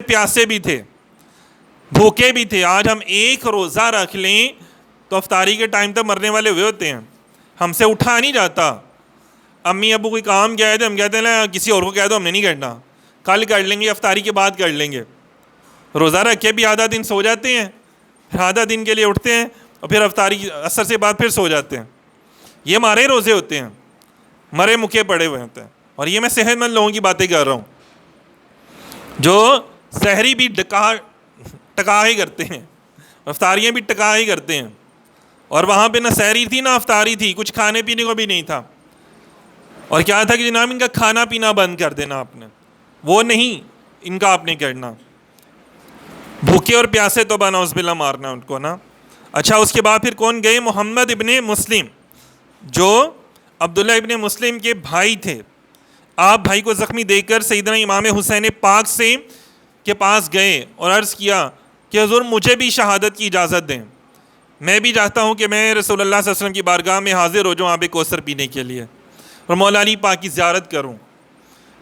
پیاسے بھی تھے, بھوکے بھی تھے. آج ہم ایک روزہ رکھ لیں تو افطاری کے ٹائم تک مرنے والے ہوئے ہوتے ہیں, ہم سے اٹھا نہیں جاتا. امی ابو کوئی کام کیا ہے تو ہم کہتے ہیں نا کسی اور کو کہہ دو, ہم نے نہیں کرنا, کل کر لیں گے, افطاری کے بعد کر لیں گے. روزہ رکھ کے بھی آدھا دن سو جاتے ہیں, پھر آدھا دن کے لیے اٹھتے ہیں اور پھر افطاری عصر سے بعد پھر سو جاتے ہیں. یہ ہمارے روزے ہوتے ہیں, مرے مکے پڑے ہوئے ہوتے ہیں. اور یہ میں صحت مند لوگوں کی باتیں کر رہا ہوں جو سحری بھی ٹکا ہی کرتے ہیں, افطاریاں بھی ٹکا ہی کرتے ہیں. اور وہاں پہ نہ سحری تھی نہ افطاری تھی, کچھ کھانے پینے کو بھی نہیں تھا. اور کیا تھا کہ جناب ان کا کھانا پینا بند کر دینا آپ نے, وہ نہیں ان کا آپ نے کرنا. بھوکے اور پیاسے تو نعوذ باللہ مارنا ان کو نا. اچھا اس کے بعد پھر کون گئے؟ محمد ابن مسلم, جو عبداللہ ابن مسلم کے بھائی تھے. آپ بھائی کو زخمی دیکھ کر سیدنا امام حسین پاک سے کے پاس گئے اور عرض کیا کہ حضور مجھے بھی شہادت کی اجازت دیں, میں بھی چاہتا ہوں کہ میں رسول اللہ صلی اللہ علیہ وسلم کی بارگاہ میں حاضر ہو جاؤں آب کوثر پینے کے لیے اور مولا علی پاک کی زیارت کروں.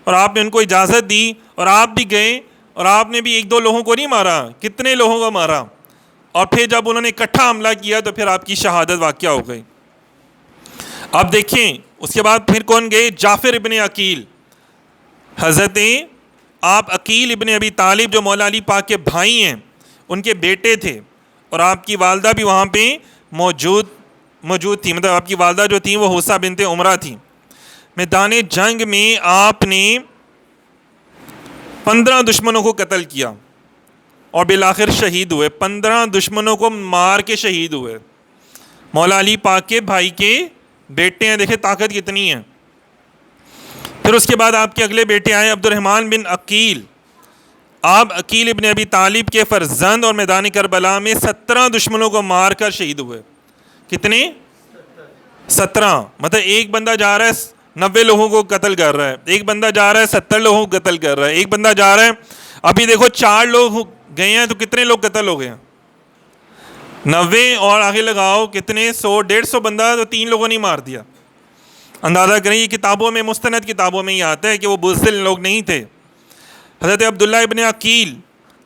اور آپ نے ان کو اجازت دی اور آپ بھی گئے, اور آپ نے بھی ایک دو لوگوں کو نہیں مارا, کتنے لوگوں کو مارا. اور پھر جب انہوں نے اکٹھا حملہ کیا تو پھر آپ کی شہادت واقعہ ہو گئی. آپ دیکھیں اس کے بعد پھر کون گئے؟ جعفر ابن عقیل. حضرت آپ عقیل ابن ابی طالب جو مولا علی پاک کے بھائی ہیں, ان کے بیٹے تھے, اور آپ کی والدہ بھی وہاں پہ موجود تھی. مطلب آپ کی والدہ جو تھیں وہ حوصہ بنت عمرہ تھیں. میدان جنگ میں آپ نے 15 دشمنوں کو قتل کیا اور بالآخر شہید ہوئے. 15 دشمنوں کو مار کے شہید ہوئے. مولا علی پاک کے بھائی کے بیٹے ہیں, دیکھیں طاقت کتنی ہے. پھر اس کے بعد آپ کے اگلے بیٹے آئے عبد الرحمن بن عقیل. آپ عقیل ابن ابی طالب کے فرزند, اور میدان کربلا میں 17 دشمنوں کو مار کر شہید ہوئے. کتنے؟ 17. مطلب ایک بندہ جا رہا ہے 90 لوگوں کو قتل کر رہا ہے, ایک بندہ جا رہا ہے 70 لوگوں کو قتل کر رہا ہے, ایک بندہ جا رہا ہے, ابھی دیکھو 4 لوگ گئے ہیں تو کتنے لوگ قتل ہو گئے ہیں؟ 90 اور آگے لگاؤ کتنے 100 150 بندہ, تو 3 لوگوں نے مار دیا. اندازہ کریں, یہ کتابوں میں مستند کتابوں میں یہ آتا ہے کہ وہ بزدل لوگ نہیں تھے. حضرت عبداللہ ابن عقیل,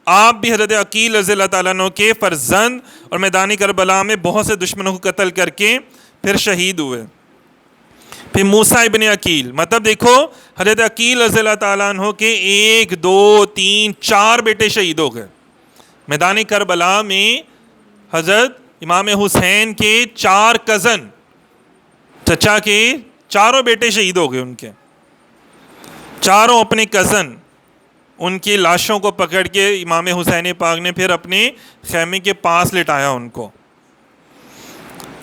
آپ بھی حضرت عقیل رضی اللہ تعالیٰ عنہ کے فرزند, اور میدان کربلا میں بہت سے دشمنوں کو قتل کر کے پھر شہید ہوئے. پھر موسیٰ ابن عقیل, مطلب دیکھو حضرت عقیل رضی اللہ تعالیٰ عنہ کے 1 2 3 4 بیٹے شہید ہو گئے. میدان کربلا میں حضرت امام حسین کے 4 کزن, چچا کے 4 بیٹے شہید ہو گئے. ان کے چاروں اپنے کزن, ان کی لاشوں کو پکڑ کے امام حسین پاک نے پھر اپنے خیمے کے پاس لٹایا ان کو.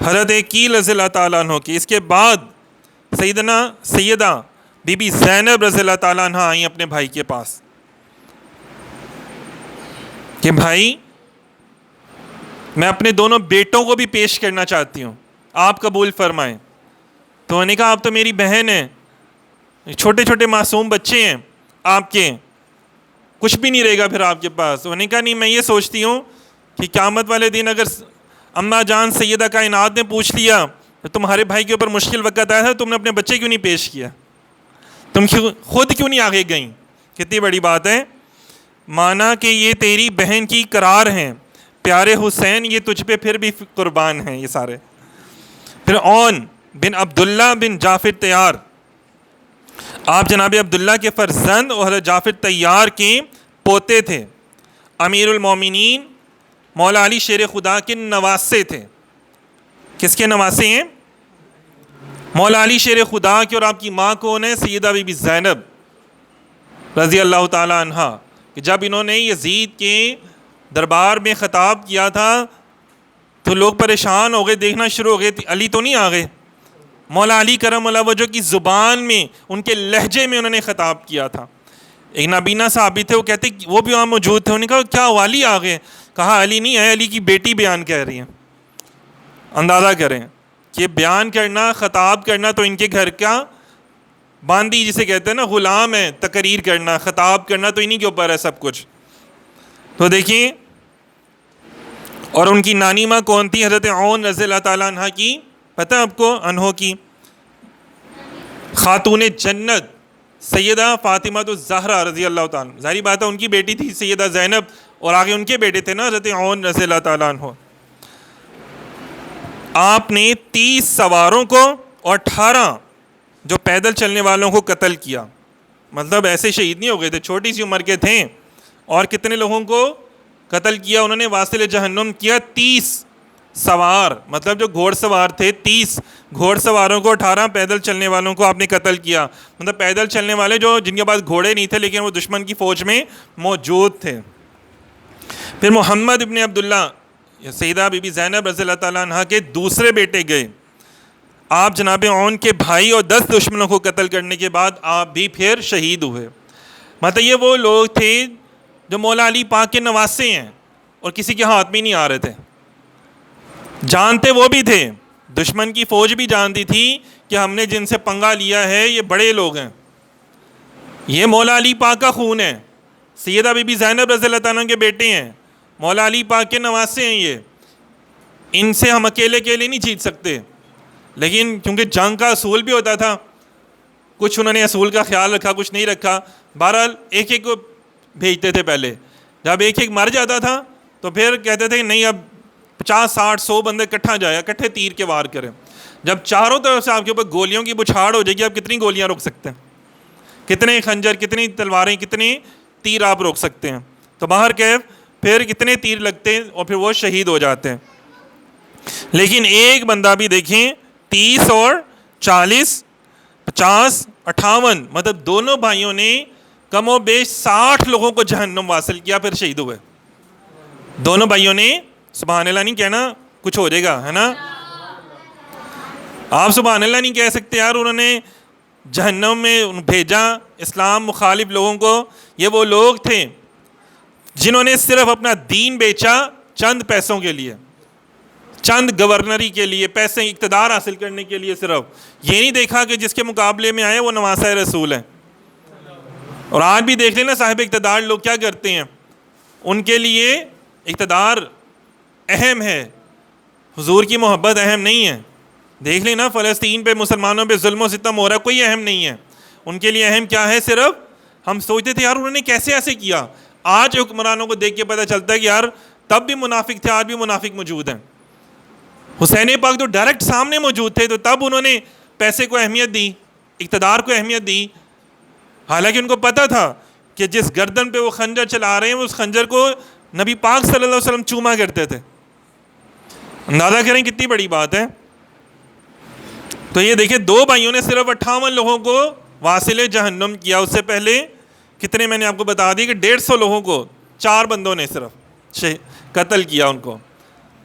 حضرت عقیل رضی اللہ تعالیٰ عنہ کی. اس کے بعد سیدہ بی بی زینب رضی اللہ تعالیٰ عنہ آئیں اپنے بھائی کے پاس کہ بھائی میں اپنے دونوں بیٹوں کو بھی پیش کرنا چاہتی ہوں, آپ قبول فرمائیں. تو انہوں نے کہا آپ تو میری بہن ہیں, چھوٹے چھوٹے معصوم بچے ہیں آپ کے, کچھ بھی نہیں رہے گا پھر آپ کے پاس. انہوں نے کہا نہیں, میں یہ سوچتی ہوں کہ قیامت والے دن اگر اماں جان سیدہ کائنات نے پوچھ لیا تو تمہارے بھائی کے اوپر مشکل وقت آیا تھا, تم نے اپنے بچے کیوں نہیں پیش کیا, تم خود کیوں نہیں آگے گئیں. کتنی بڑی بات ہے. مانا کہ یہ تیری بہن کی قرار ہیں, پیارے حسین یہ تجھ پہ پھر بھی قربان ہیں یہ سارے. پھر اون بن عبداللہ بن جعفر طیار, آپ جناب عبداللہ کے فرزند اور حضرت جعفر طیار کے پوتے تھے. امیر المومنین مولا علی شیر خدا کے نواسے تھے. کس کے نواسے ہیں؟ مولا علی شیر خدا کے. اور آپ کی ماں کون ہے؟ سیدہ بی بی زینب رضی اللہ تعالی عنہا. کہ جب انہوں نے یزید کے دربار میں خطاب کیا تھا تو لوگ پریشان ہو گئے, دیکھنا شروع ہو گئے علی تو نہیں آ گئے. مولا علی کرم اللہ وجہ کی زبان میں, ان کے لہجے میں انہوں نے خطاب کیا تھا. ایک نابینا صحابی تھے, وہ کہتے وہ بھی وہاں موجود تھے. انہوں نے کہا کیا والی آ گئے؟ کہا علی نہیں ہے, علی کی بیٹی بیان کہہ رہی ہیں. اندازہ کریں کہ بیان کرنا, خطاب کرنا تو ان کے گھر کا باندی جسے کہتے ہیں نا, غلام ہے. تقریر کرنا, خطاب کرنا تو انہی کے اوپر ہے سب کچھ. تو دیکھیں, اور ان کی نانی ماں کون تھی؟ حضرت عون رضی اللہ تعالیٰ عنہ کی. پتہ آپ کو انہوں کی خاتون جنت سیدہ فاطمہ الزہرا رضی اللہ تعالیٰ، ظاہری بات ہے ان کی بیٹی تھی سیدہ زینب، اور آگے ان کے بیٹے تھے نا حضرت عون رضی اللہ تعالیٰ عنہ. آپ نے 30 سواروں کو اور 18 جو پیدل چلنے والوں کو قتل کیا. مطلب ایسے شہید نہیں ہو گئے تھے، چھوٹی سی عمر کے تھے. اور کتنے لوگوں کو قتل کیا انہوں نے؟ واصل جہنم کیا 30 سوار، مطلب جو گھوڑ سوار تھے 30 گھوڑ سواروں کو، 18 پیدل چلنے والوں کو آپ نے قتل کیا. مطلب پیدل چلنے والے جو جن کے پاس گھوڑے نہیں تھے لیکن وہ دشمن کی فوج میں موجود تھے. پھر محمد ابن عبداللہ، سیدہ بی بی زینب رضی اللہ تعالیٰ عنہ کے دوسرے بیٹے گئے. آپ جناب عون کے بھائی اور 10 دشمنوں کو قتل کرنے کے بعد آپ بھی پھر شہید ہوئے. مطلب یہ وہ لوگ تھے جو مولا علی پاک کے نواسے ہیں اور کسی کے ہاتھ میں نہیں آ رہے تھے. جانتے وہ بھی تھے، دشمن کی فوج بھی جانتی تھی کہ ہم نے جن سے پنگا لیا ہے یہ بڑے لوگ ہیں، یہ مولا علی پاک کا خون ہے، سیدہ بی بی زینب رضی اللہ تعالیٰ کے بیٹے ہیں، مولا علی پاک کے نواسے ہیں، یہ ان سے ہم اکیلے نہیں جیت سکتے. لیکن کیونکہ جنگ کا اصول بھی ہوتا تھا، کچھ انہوں نے اصول کا خیال رکھا، کچھ نہیں رکھا. بہرحال ایک ایک کو بھیجتے تھے پہلے. جب ایک ایک مر جاتا تھا تو پھر کہتے تھے نہیں اب 50 60 100 بندے اکٹھا جائے، اکٹھے تیر کے وار کریں. جب چاروں طرف سے آپ کے اوپر گولیوں کی بچھاڑ ہو جائے گی، آپ کتنی گولیاں روک سکتے ہیں؟ کتنے خنجر، کتنی تلواریں، کتنے تیر آپ روک سکتے ہیں؟ تو باہر کیف پھر کتنے تیر لگتے ہیں اور پھر وہ شہید ہو جاتے ہیں. لیکن ایک بندہ بھی دیکھیں، 30 اور 40 50 58، مطلب دونوں بھائیوں نے کم و بیش 60 لوگوں کو جہنم واصل کیا، پھر شہید ہوئے. دونوں بھائیوں نے، سبحان اللہ نہیں کہنا کچھ ہو جائے گا، ہے نا؟ آپ سبحان اللہ نہیں کہہ سکتے یار. انہوں نے جہنم میں بھیجا اسلام مخالف لوگوں کو. یہ وہ لوگ تھے جنہوں نے صرف اپنا دین بیچا چند پیسوں کے لیے، چند گورنری کے لیے، پیسے، اقتدار حاصل کرنے کے لیے. صرف یہ نہیں دیکھا کہ جس کے مقابلے میں آئے وہ نواسہ رسول ہے. اور آج بھی دیکھ لینا صاحب اقتدار لوگ کیا کرتے ہیں، ان کے لیے اقتدار اہم ہے، حضور کی محبت اہم نہیں ہے. دیکھ لینا فلسطین پہ مسلمانوں پہ ظلم و ستم ہو رہا ہے، کوئی اہم نہیں ہے. ان کے لیے اہم کیا ہے؟ صرف ہم سوچتے تھے یار انہوں نے کیسے ایسے کیا. آج حکمرانوں کو دیکھ کے پتہ چلتا ہے کہ یار تب بھی منافق تھے، آج بھی منافق موجود ہیں. حسین پاک تو ڈائریکٹ سامنے موجود تھے، تو تب انہوں نے پیسے کو اہمیت دی، اقتدار کو اہمیت دی، حالانکہ ان کو پتہ تھا کہ جس گردن پہ وہ خنجر چلا رہے ہیں اس خنجر کو نبی پاک صلی اللہ علیہ وسلم چوما کرتے تھے. اندازہ کریں کتنی بڑی بات ہے. تو یہ دیکھیں 2 بھائیوں نے صرف 58 لوگوں کو واصل جہنم کیا. اس سے پہلے کتنے میں نے آپ کو بتا دی کہ 150 لوگوں کو 4 بندوں نے صرف قتل کیا ان کو.